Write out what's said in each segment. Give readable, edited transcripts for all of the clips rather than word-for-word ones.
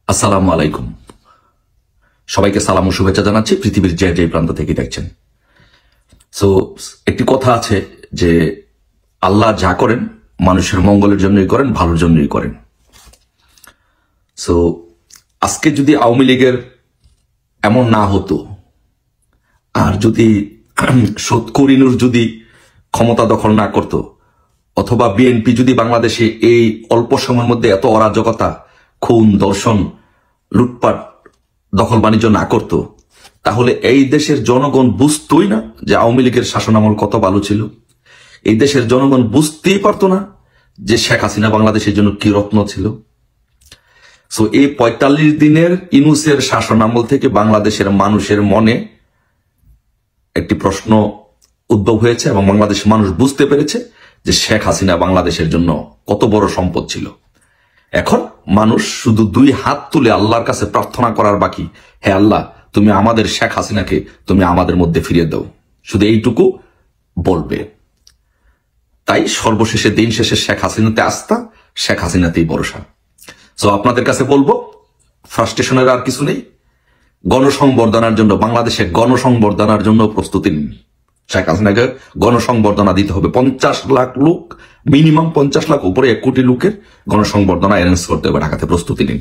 আসসালামু আলাইকুম। সবাইকে সালাম ও শুভেচ্ছা জানাচ্ছি পৃথিবীর যে যে প্রান্ত থেকে দেখছেন। সো একটি কথা আছে যে আল্লাহ যা করেন মানুষের মঙ্গলের জন্যই করেন, ভালোর জন্যই করেন। সো আজকে যদি আওয়ামী লীগের এমন না হতো, আর যদি করিনুর যদি ক্ষমতা দখল না করত, অথবা বিএনপি যদি বাংলাদেশে এই অল্প সময়ের মধ্যে এত অরাজকতা, খুন, দর্শন, লুটপাট, দখল বাণিজ্য না করত, তাহলে এই দেশের জনগণ বুঝতই না যে আওয়ামী লীগের শাসনামল কত ভালো ছিল। এই দেশের জনগণ বুঝতেই পারতো না যে শেখ হাসিনা বাংলাদেশের জন্য কি রত্ন ছিল। সো এই ৪৫ দিনের ইউনূসের শাসনামল থেকে বাংলাদেশের মানুষের মনে একটি প্রশ্ন উদ্ভব হয়েছে এবং বাংলাদেশের মানুষ বুঝতে পেরেছে যে শেখ হাসিনা বাংলাদেশের জন্য কত বড় সম্পদ ছিল। এখন মানুষ শুধু দুই হাত তুলে আল্লাহর কাছে প্রার্থনা করার বাকি, হে আল্লাহ, তুমি আমাদের শেখ হাসিনাকে তুমি আমাদের মধ্যে ফিরিয়ে দাও, শুধু এইটুকু বলবে। তাই সর্বশেষে দিন শেষে শেখ হাসিনাতে আস্থা, শেখ হাসিনাতেই ভরসা। সো আপনাদের কাছে বলবো, ফ্রাস্ট্রেশনের আর কিছু নেই। গণসংবর্ধনার জন্য, বাংলাদেশে গণসংবর্ধনার জন্য প্রস্তুতি নিন। শেখ হাসিনাকে গণসংবর্ধনা দিতে হবে। 50 লাখ লোক, মিনিমাম 50 লাখ, উপরে 1 কোটি লোকের গণসংবর্ধনা অ্যারেঞ্জ করতে হবে। ঢাকাতে প্রস্তুতি নিন।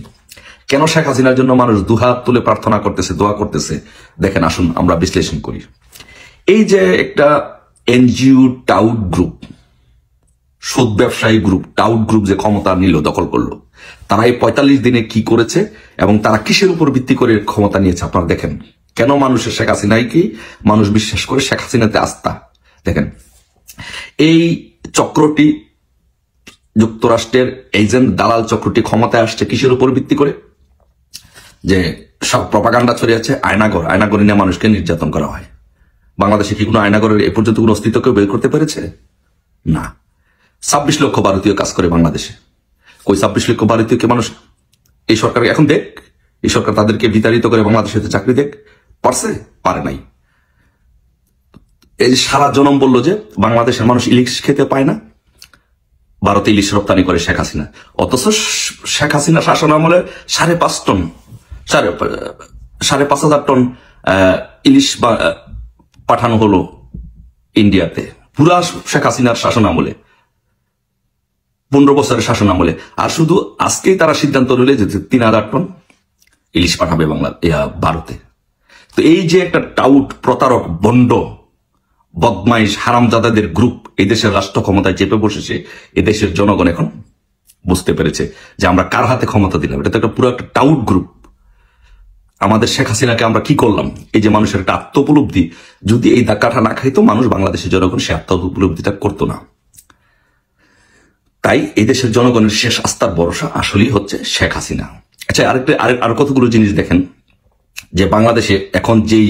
কেন শেখ হাসিনার জন্য মানুষ দুহাত তুলে প্রার্থনা করতেছে, দোয়া করতেছে, দেখেন, আসুন আমরা বিশ্লেষণ করি। এই যে একটা এনজিও টাউট গ্রুপ, সুদ ব্যবসায়ী গ্রুপ, টাউট গ্রুপ যে ক্ষমতা নিল, দখল করলো, তারা এই ৪৫ দিনে কি করেছে এবং তারা কিসের উপর ভিত্তি করে ক্ষমতা নিয়েছে আপনারা দেখেন। কেন মানুষের শেখ হাসিনাই কি মানুষ বিশ্বাস করে, শেখ হাসিনাতে আস্থা। দেখেন, এই চক্রটি, যুক্তরাষ্ট্রের এজেন্ট দালাল চক্রটি ক্ষমতায় আসছে কিসের উপর ভিত্তি করে? যে সব প্রপাগান্ডা ছড়িয়েছে আয়নাঘর, আয়নাঘর নিয়ে মানুষকে নির্যাতন করা হয়। বাংলাদেশে কি কোনো আয়নাঘরের এ পর্যন্ত কোনো অস্তিত্ব কেউ বের করতে পেরেছে? না। ২৬ লক্ষ ভারতীয় কাজ করে বাংলাদেশে। ওই ২৬ লক্ষ ভারতীয়কে মানুষ, এই সরকার এখন দেখ, এই সরকার তাদেরকে বিতাড়িত করে বাংলাদেশে চাকরি দেখ, পারছে? পারে নাই। এই সারা জনম বললো যে বাংলাদেশের মানুষ ইলিশ খেতে পায় না, ভারতে ইলিশ রপ্তানি করে শেখ হাসিনা। অথচ শেখ হাসিনা শাসন আমলে ৫.৫ টন, ৫.৫ টন ইলিশ পাঠানো হলো ইন্ডিয়াতে, পুরা শেখ হাসিনার শাসন আমলে, ১৫ বছরের শাসন আমলে। আর শুধু আজকেই তারা সিদ্ধান্ত নিলে যে ৩,০০০ টন ইলিশ পাঠাবে ভারতে। তো এই যে একটা টাউট, প্রতারক, বন্ড, বদমাইশ, হারামজাদাদের গ্রুপ এই দেশের রাষ্ট্র ক্ষমতায় চেপে বসেছে, এদেশের জনগণ এখন বুঝতে পেরেছে যে আমরা কার হাতে ক্ষমতা দিলাম। এটা তো একটা পুরো একটা টাউট গ্রুপ। আমাদের শেখ হাসিনাকে আমরা কি করলাম, এই যে মানুষের একটা আত্ম উপলব্ধি, যদি এই ধাক্কাটা না খাইতো মানুষ, বাংলাদেশের জনগণ সে আত্ম উপলব্ধিটা করতো না। তাই এই দেশের জনগণের শেষ আস্থার ভরসা আসলেই হচ্ছে শেখ হাসিনা। আচ্ছা, আর কতগুলো জিনিস দেখেন যে বাংলাদেশে এখন যেই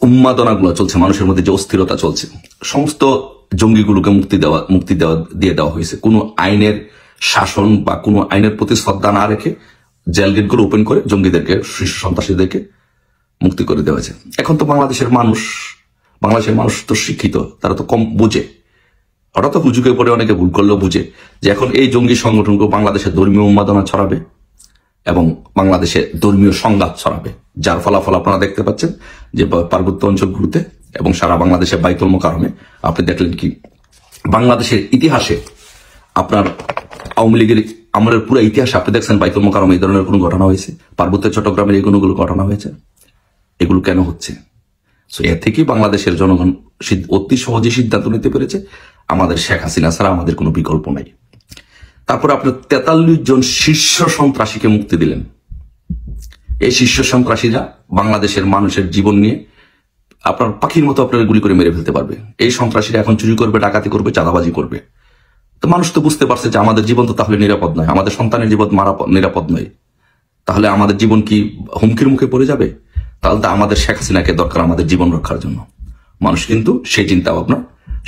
উন্মাদনাগুলো চলছে, মানুষের মধ্যে যে অস্থিরতা চলছে, সমস্ত জঙ্গিগুলোকে মুক্তি দিয়ে দেওয়া হয়েছে। কোনো আইনের শাসন বা কোনো আইনের প্রতি শ্রদ্ধা না রেখে জেল গেটগুলো ওপেন করে জঙ্গিদেরকে, শীর্ষ সন্ত্রাসীদেরকে মুক্তি করে দেওয়া হয়েছে। এখন তো বাংলাদেশের মানুষ তো শিক্ষিত, তারা তো কম বুঝে। ওরা তো হুজুকে পরে অনেকে ভুল করলেও বুঝে যে এখন এই জঙ্গি সংগঠনগুলো বাংলাদেশে ধর্মীয় উন্মাদনা ছড়াবে এবং বাংলাদেশে ধর্মীয় সংঘাত ছড়াবে, যার ফলাফল আপনারা দেখতে পাচ্ছেন যে পার্বত্য অঞ্চলগুলোতে এবং সারা বাংলাদেশে বাইতুল মোকাররমে আপনি দেখলেন কি বাংলাদেশের ইতিহাসে, আপনার আওয়ামী লীগের আমলের পুরো ইতিহাসে আপনি দেখছেন বাইতুল মোকাররমে এই ধরনের কোনো ঘটনা হয়েছে? পার্বত্য চট্টগ্রামের এই কোনোগুলো ঘটনা হয়েছে? এগুলো কেন হচ্ছে? সো এর থেকেই বাংলাদেশের জনগণ অতি সহজে সিদ্ধান্ত নিতে পেরেছে আমাদের শেখ হাসিনা ছাড়া আমাদের কোনো বিকল্প নাই। তারপর আপনার ৪৩ জন শীর্ষ সন্ত্রাসীকে মুক্তি দিলেন। এই শীর্ষ সন্ত্রাসীরা বাংলাদেশের মানুষের জীবন নিয়ে আপনার পাখির মতো আপনার গুলি করে মেরে ফেলতে পারবে। এই সন্ত্রাসীরা এখন চুরি করবে, ডাকাতি করবে, চাঁদাবাজি করবে। তো মানুষ তো বুঝতে পারছে যে আমাদের জীবন তো তাহলে নিরাপদ নয়, আমাদের সন্তানের জীবন নিরাপদ নয়, তাহলে আমাদের জীবন কি হুমকির মুখে পড়ে যাবে? তাহলে তো আমাদের শেখ হাসিনাকে দরকার আমাদের জীবন রক্ষার জন্য। মানুষ কিন্তু সেই চিন্তা ভাবনা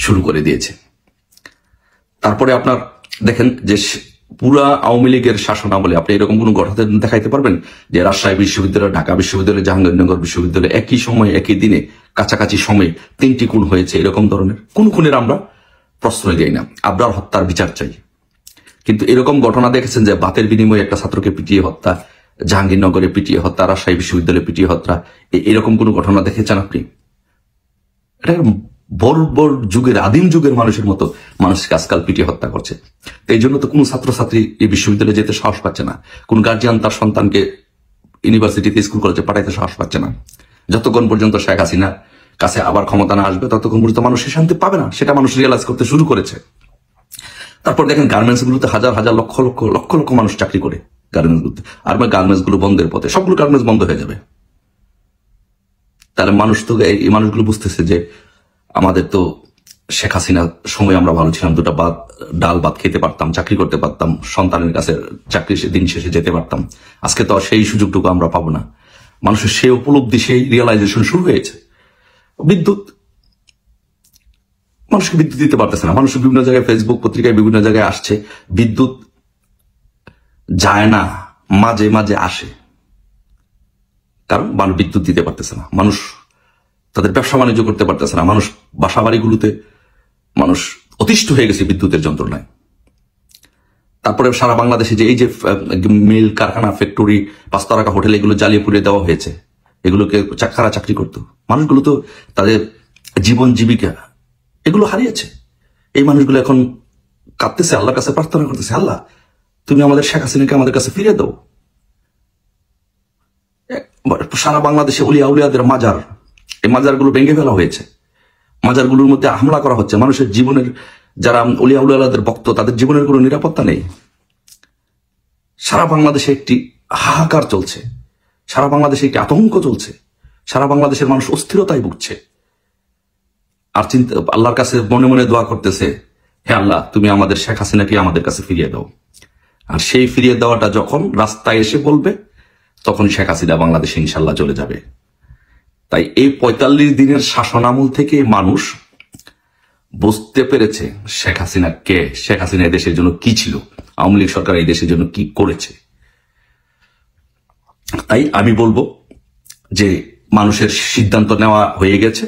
শুরু করে দিয়েছে। তারপরে আপনার দেখেন যে পুরা আওয়ামী লীগের শাসন আমলে আপনি এরকম কোন ঘটনা দেখাইতে পারবেন যে রাজশাহী বিশ্ববিদ্যালয়, ঢাকা বিশ্ববিদ্যালয়, জাহাঙ্গীরনগর বিশ্ববিদ্যালয় একই সময়ে, একই দিনে, কাছাকাছি সময়ে 3টি খুন হয়েছে? এরকম ধরনের কোন খুনের আমরা প্রশ্রয় দেই না। আবরার হত্যার বিচার চাই। কিন্তু এরকম ঘটনা দেখেছেন যে ভাতের বিনিময়ে একটা ছাত্রকে পিটিয়ে হত্যা, জাহাঙ্গীরনগরে পিটিয়ে হত্যা, রাজশাহী বিশ্ববিদ্যালয়ে পিটিয়ে হত্যা, এরকম কোন ঘটনা দেখেছেন আপনি? এটা বর্বর যুগের, আদিম যুগের মানুষের মতো মানুষকে আজকাল পিটিয়ে হত্যা করছে। তো এই জন্য তো কোনো ছাত্রছাত্রী এই বিশ্ববিদ্যালয়ে যেতে সাহস পাচ্ছে না, কোন গার্জিয়ান তার সন্তানকে ইউনিভার্সিটিতে, স্কুল কলেজে পাঠাইতে সাহস পাচ্ছে না। যতক্ষণ পর্যন্ত শেখ হাসিনা কাছে আবার ক্ষমতা না আসবে ততক্ষণ পর্যন্ত মানুষের শান্তি পাবে না, সেটা মানুষ রিয়েলাইজ করতে শুরু করেছে। তারপর দেখেন গার্মেন্টস গুলোতে হাজার হাজার লক্ষ লক্ষ লক্ষ লক্ষ মানুষ চাকরি করে গার্মেন্টস গুলোতে, আর গার্মেন্টস গুলো বন্ধের পথে, সবগুলো গার্মেন্টস বন্ধ হয়ে যাবে। তাহলে মানুষ তো, এই মানুষগুলো বুঝতেছে যে আমাদের তো শেখ হাসিনার সময় আমরা ভালো ছিলাম, দুটা ডাল ভাত খেতে পারতাম, চাকরি করতে পারতাম, সন্তানের কাছে চাকরি দিন শেষে যেতে পারতাম। আজকে তো সেই সুযোগটুকু আমরা পাবো না। মানুষের সেই উপলব্ধি, সেই রিয়েলাইজেশন শুরু হয়েছে। বিদ্যুৎ, মানুষকে বিদ্যুৎ দিতে পারতেছে না। মানুষ বিভিন্ন জায়গায়, ফেসবুক পত্রিকায় বিভিন্ন জায়গায় আসছে, বিদ্যুৎ যায় না, মাঝে মাঝে আসে, কারণ মানুষ বিদ্যুৎ দিতে পারতেছে না। মানুষ তাদের ব্যবসা বাণিজ্য করতে পারতেছে না। মানুষ বাসা বাড়িগুলোতে মানুষ অতিষ্ঠ হয়ে গেছে বিদ্যুতের যন্ত্রণায়। তারপরে সারা বাংলাদেশে যে এই যে মিল, কারখানা, ফ্যাক্টরি, পাঁচতারকা হোটেল, এগুলো জ্বালিয়ে পুড়িয়ে দেওয়া হয়েছে, এগুলোকে কারা চাকরি করতো? মানুষগুলো তো তাদের জীবন জীবিকা এগুলো হারিয়েছে। এই মানুষগুলো এখন কাঁদতেছে, আল্লাহর কাছে প্রার্থনা করতেছে, আল্লাহ তুমি আমাদের শেখ হাসিনাকে আমাদের কাছে ফিরিয়ে দাও। সারা বাংলাদেশে উলিয়া উলিয়াদের মাজার, এই মাজারগুলো ভেঙে ফেলা হয়েছে, মাজারগুলোর মধ্যে হামলা করা হচ্ছে। মানুষের জীবনের, যারা উলিয়া উলিয়াদের ভক্ত, তাদের জীবনের কোনো নিরাপত্তা নেই। সারা বাংলাদেশে একটি হাহাকার চলছে, সারা বাংলাদেশে একটি আতঙ্ক চলছে, সারা বাংলাদেশের মানুষ অস্থিরতায় ভুগছে। আর আল্লাহর কাছে মনে মনে দোয়া করতেছে, হে আল্লাহ তুমি আমাদের শেখ হাসিনাকে আমাদের কাছে ফিরিয়ে দাও। আর সেই ফিরিয়ে দেওয়াটা যখন রাস্তায় এসে বলবে, তখন শেখ হাসিনা বাংলাদেশে ইনশাল্লাহ চলে যাবে। তাই এই ৪৫ দিনের শাসন আমল থেকে মানুষ বুঝতে পেরেছে শেখ হাসিনা কে, শেখ হাসিনা এই দেশের জন্য কি ছিল, আওয়ামী লীগ সরকার এই দেশের জন্য কি করেছে। তাই আমি বলবো যে মানুষের সিদ্ধান্ত নেওয়া হয়ে গেছে,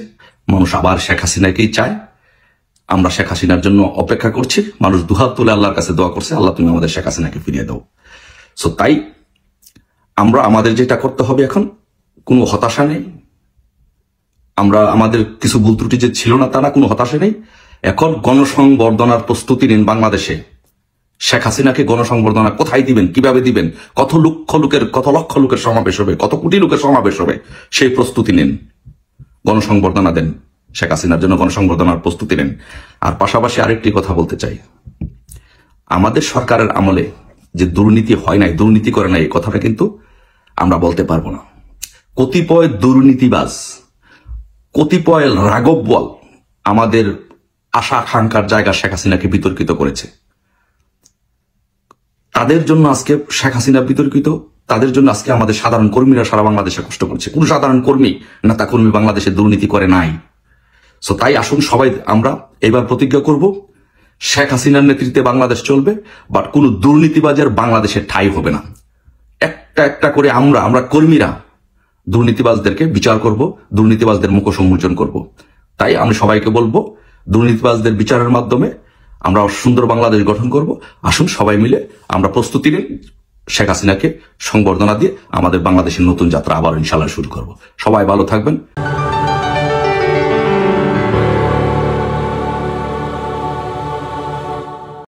মানুষ আবার শেখ হাসিনাকেই চায়। আমরা শেখ হাসিনার জন্য অপেক্ষা করছি। মানুষ দুহাত তুলে আল্লাহর কাছে দোয়া করছে, আল্লাহ তুমি আমাদের শেখ হাসিনাকে ফিরিয়ে দাও। সো তাই আমরা আমাদের যেটা করতে হবে এখন, কোনো হতাশা নেই। আমরা আমাদের কিছু ভুল ত্রুটি যে ছিল না তা না, কোনো হতাশা নেই। এখন গণসংবর্ধনার প্রস্তুতি নিন বাংলাদেশে। শেখ হাসিনাকে গণসংবর্ধনা কোথায় দিবেন, কিভাবে দিবেন, কত লক্ষ লোকের সমাবেশ হবে, কত কোটি লোকের সমাবেশ হবে, সেই প্রস্তুতি নিন। গণসংবর্ধনা দেন, শেখ হাসিনার জন্য গণসংবর্ধনার প্রস্তুতি নেন। আর পাশাপাশি আরেকটি কথা বলতে চাই, আমাদের সরকারের আমলে যে দুর্নীতি হয় নাই, দুর্নীতি করে নাই, এই কথাটা কিন্তু আমরা বলতে পারবো না। কতিপয় দুর্নীতিবাজ, কতিপয় রাঘব বল আমাদের আশা আকাঙ্ক্ষার জায়গা শেখ হাসিনাকে বিতর্কিত করেছে। তাদের জন্য আজকে শেখ হাসিনা বিতর্কিত, তাদের জন্য আজকে আমাদের সাধারণ কর্মীরা সারা বাংলাদেশে কষ্ট করছে। কোন সাধারণ কর্মী, নেতা কর্মী বাংলাদেশে দুর্নীতি করে নাই। সো তাই আসুন সবাই আমরা এবার প্রতিজ্ঞা করব, শেখ হাসিনার নেতৃত্বে বাংলাদেশ চলবে, বাট কোন দুর্নীতিবাজের বাংলাদেশে ঠাঁই হবে না। একটা একটা করে আমরা কর্মীরা দুর্নীতিবাজদেরকে বিচার করব, দুর্নীতিবাজদের মুখোশ উন্মোচন করব। তাই আমি সবাইকে বলবো, দুর্নীতিবাজদের বিচারের মাধ্যমে আমরা সুন্দর বাংলাদেশ গঠন করব। আসুন সবাই মিলে আমরা প্রস্তুতি নিন, শেখ হাসিনাকে সংবর্ধনা দিয়ে আমাদের বাংলাদেশের নতুন যাত্রা আবার ইনশাল্লাহ শুরু করব। সবাই ভালো থাকবেন।